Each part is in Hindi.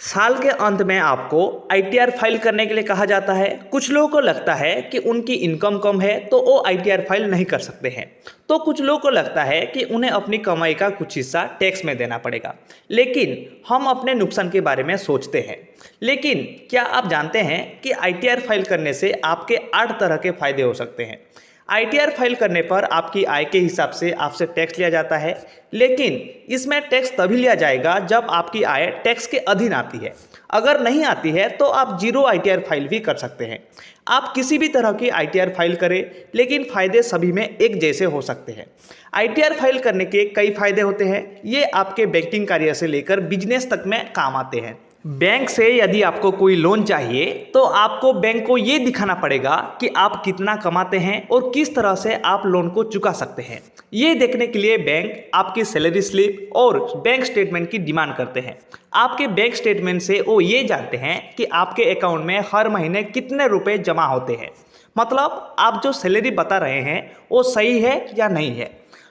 साल के अंत में आपको आईटीआर फाइल करने के लिए कहा जाता है। कुछ लोगों को लगता है कि उनकी इनकम कम है तो वो आईटीआर फाइल नहीं कर सकते हैं, तो कुछ लोगों को लगता है कि उन्हें अपनी कमाई का कुछ हिस्सा टैक्स में देना पड़ेगा। लेकिन हम अपने नुकसान के बारे में सोचते हैं। लेकिन क्या आप जानते हैं कि आईटीआर फाइल करने से आपके 8 तरह के फायदे हो सकते हैं। आईटीआर फाइल करने पर आपकी आय के हिसाब से आपसे टैक्स लिया जाता है, लेकिन इसमें टैक्स तभी लिया जाएगा जब आपकी आय टैक्स के अधीन आती है। अगर नहीं आती है तो आप जीरो आईटीआर फाइल भी कर सकते हैं। आप किसी भी तरह की आईटीआर फाइल करें, लेकिन फ़ायदे सभी में एक जैसे हो सकते हैं। आईटीआर फाइल करने के कई फ़ायदे होते हैं। ये आपके बैंकिंग कार्य से लेकर बिजनेस तक में काम आते हैं। बैंक से यदि आपको कोई लोन चाहिए तो आपको बैंक को ये दिखाना पड़ेगा कि आप कितना कमाते हैं और किस तरह से आप लोन को चुका सकते हैं। ये देखने के लिए बैंक आपकी सैलरी स्लिप और बैंक स्टेटमेंट की डिमांड करते हैं। आपके बैंक स्टेटमेंट से वो ये जानते हैं कि आपके अकाउंट में हर महीने कितने रुपए जमा होते हैं, मतलब आप जो सैलरी बता रहे हैं वो सही है या नहीं है।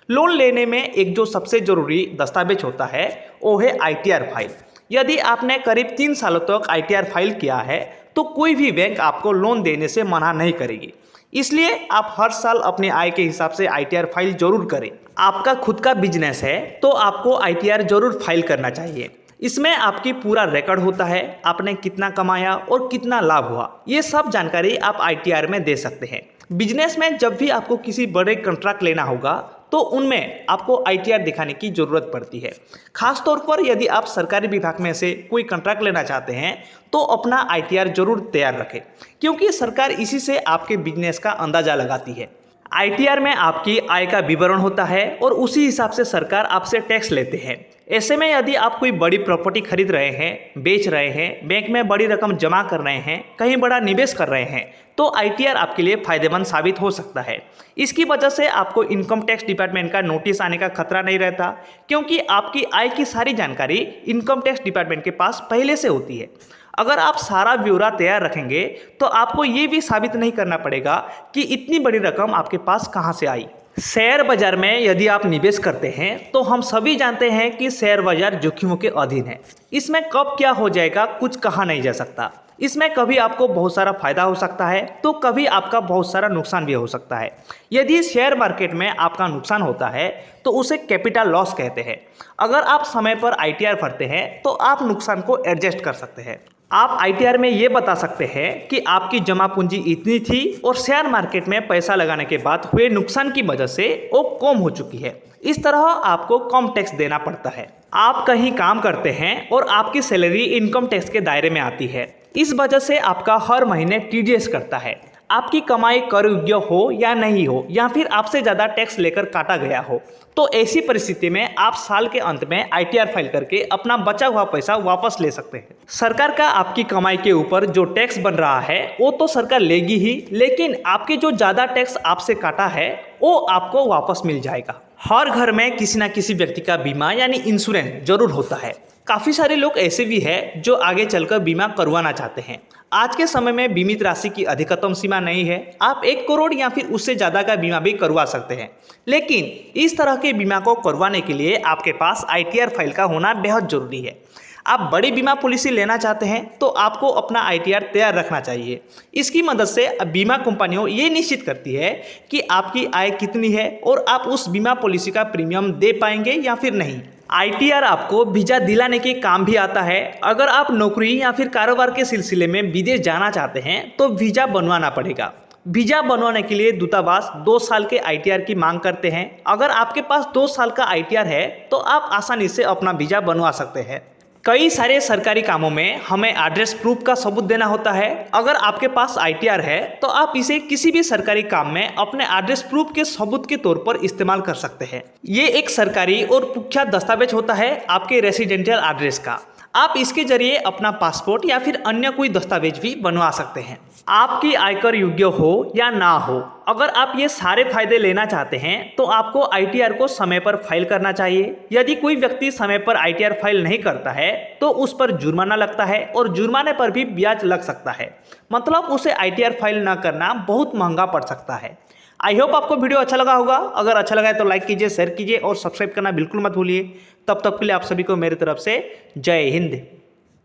लोन लेने में एक जो सबसे ज़रूरी दस्तावेज होता है वो है आईटीआर फाइल। यदि आपने करीब 3 सालों तक आईटीआर फाइल किया है तो कोई भी बैंक आपको लोन देने से मना नहीं करेगी। इसलिए आप हर साल अपने आय के हिसाब से आईटीआर फाइल जरूर करें। आपका खुद का बिजनेस है तो आपको आईटीआर जरूर फाइल करना चाहिए। इसमें आपकी पूरा रिकॉर्ड होता है, आपने कितना कमाया और कितना लाभ हुआ, ये सब जानकारी आप आईटीआर में दे सकते हैं। बिजनेस में जब भी आपको किसी बड़े कॉन्ट्रैक्ट लेना होगा तो उनमें आपको आईटीआर दिखाने की ज़रूरत पड़ती है। खास तौर पर यदि आप सरकारी विभाग में से कोई कॉन्ट्रैक्ट लेना चाहते हैं तो अपना आईटीआर जरूर तैयार रखें, क्योंकि सरकार इसी से आपके बिजनेस का अंदाज़ा लगाती है। आईटीआर में आपकी आय का विवरण होता है और उसी हिसाब से सरकार आपसे टैक्स लेते हैं। ऐसे में यदि आप कोई बड़ी प्रॉपर्टी खरीद रहे हैं, बेच रहे हैं, बैंक में बड़ी रकम जमा कर रहे हैं, कहीं बड़ा निवेश कर रहे हैं, तो आईटीआर आपके लिए फायदेमंद साबित हो सकता है। इसकी वजह से आपको इनकम टैक्स डिपार्टमेंट का नोटिस आने का खतरा नहीं रहता, क्योंकि आपकी आय की सारी जानकारी इनकम टैक्स डिपार्टमेंट के पास पहले से होती है। अगर आप सारा ब्यौरा तैयार रखेंगे तो आपको ये भी साबित नहीं करना पड़ेगा कि इतनी बड़ी रकम आपके पास कहाँ से आई। शेयर बाजार में यदि आप निवेश करते हैं तो हम सभी जानते हैं कि शेयर बाजार जोखिमों के अधीन है। इसमें कब क्या हो जाएगा कुछ कहा नहीं जा सकता। इसमें कभी आपको बहुत सारा फायदा हो सकता है तो कभी आपका बहुत सारा नुकसान भी हो सकता है। यदि शेयर मार्केट में आपका नुकसान होता है तो उसे कैपिटल लॉस कहते हैं। अगर आप समय पर आईटीआर भरते हैं तो आप नुकसान को एडजस्ट कर सकते हैं। आप आईटीआर में ये बता सकते हैं कि आपकी जमा पूंजी इतनी थी और शेयर मार्केट में पैसा लगाने के बाद हुए नुकसान की वजह से वो कम हो चुकी है। इस तरह आपको कम टैक्स देना पड़ता है। आप कहीं काम करते हैं और आपकी सैलरी इनकम टैक्स के दायरे में आती है। इस वजह से आपका हर महीने टीडीएस करता है। आपकी कमाई कर योग्य हो या नहीं हो, या फिर आपसे ज़्यादा टैक्स लेकर काटा गया हो, तो ऐसी परिस्थिति में आप साल के अंत में आईटीआर फाइल करके अपना बचा हुआ पैसा वापस ले सकते हैं। सरकार का आपकी कमाई के ऊपर जो टैक्स बन रहा है वो तो सरकार लेगी ही, लेकिन आपके जो ज़्यादा टैक्स आपसे काटा है वो आपको वापस मिल जाएगा। हर घर में किसी न किसी व्यक्ति का बीमा यानी इंश्योरेंस जरूर होता है। काफ़ी सारे लोग ऐसे भी हैं जो आगे चलकर बीमा करवाना चाहते हैं। आज के समय में बीमित राशि की अधिकतम सीमा नहीं है। आप 1 करोड़ या फिर उससे ज़्यादा का बीमा भी करवा सकते हैं। लेकिन इस तरह के बीमा को करवाने के लिए आपके पास आईटीआर फाइल का होना बेहद ज़रूरी है। आप बड़ी बीमा पॉलिसी लेना चाहते हैं तो आपको अपना आईटीआर तैयार रखना चाहिए। इसकी मदद से बीमा कंपनियों ये निश्चित करती है कि आपकी आय कितनी है और आप उस बीमा पॉलिसी का प्रीमियम दे पाएंगे या फिर नहीं। आईटीआर आपको वीज़ा दिलाने के काम भी आता है। अगर आप नौकरी या फिर कारोबार के सिलसिले में विदेश जाना चाहते हैं तो वीज़ा बनवाना पड़ेगा। वीज़ा बनवाने के लिए दूतावास 2 साल के आईटीआर की मांग करते हैं। अगर आपके पास 2 साल का आईटीआर है तो आप आसानी से अपना वीज़ा बनवा सकते हैं। कई सारे सरकारी कामों में हमें एड्रेस प्रूफ का सबूत देना होता है। अगर आपके पास आईटीआर है तो आप इसे किसी भी सरकारी काम में अपने एड्रेस प्रूफ के सबूत के तौर पर इस्तेमाल कर सकते हैं। ये एक सरकारी और कुख्यात दस्तावेज होता है आपके रेसिडेंशियल एड्रेस का। आप इसके जरिए अपना पासपोर्ट या फिर अन्य कोई दस्तावेज भी बनवा सकते हैं। आपकी आयकर योग्य हो या ना हो, अगर आप ये सारे फायदे लेना चाहते हैं तो आपको आईटीआर को समय पर फाइल करना चाहिए। यदि कोई व्यक्ति समय पर आईटीआर फाइल नहीं करता है तो उस पर जुर्माना लगता है और जुर्माने पर भी ब्याज लग सकता है। मतलब उसे आईटीआर फाइल ना करना बहुत महंगा पड़ सकता है। आई होप आपको वीडियो अच्छा लगा होगा। अगर अच्छा लगा है तो लाइक कीजिए, शेयर कीजिए और सब्सक्राइब करना बिल्कुल मत भूलिए। तब तक के लिए आप सभी को मेरी तरफ से जय हिंद।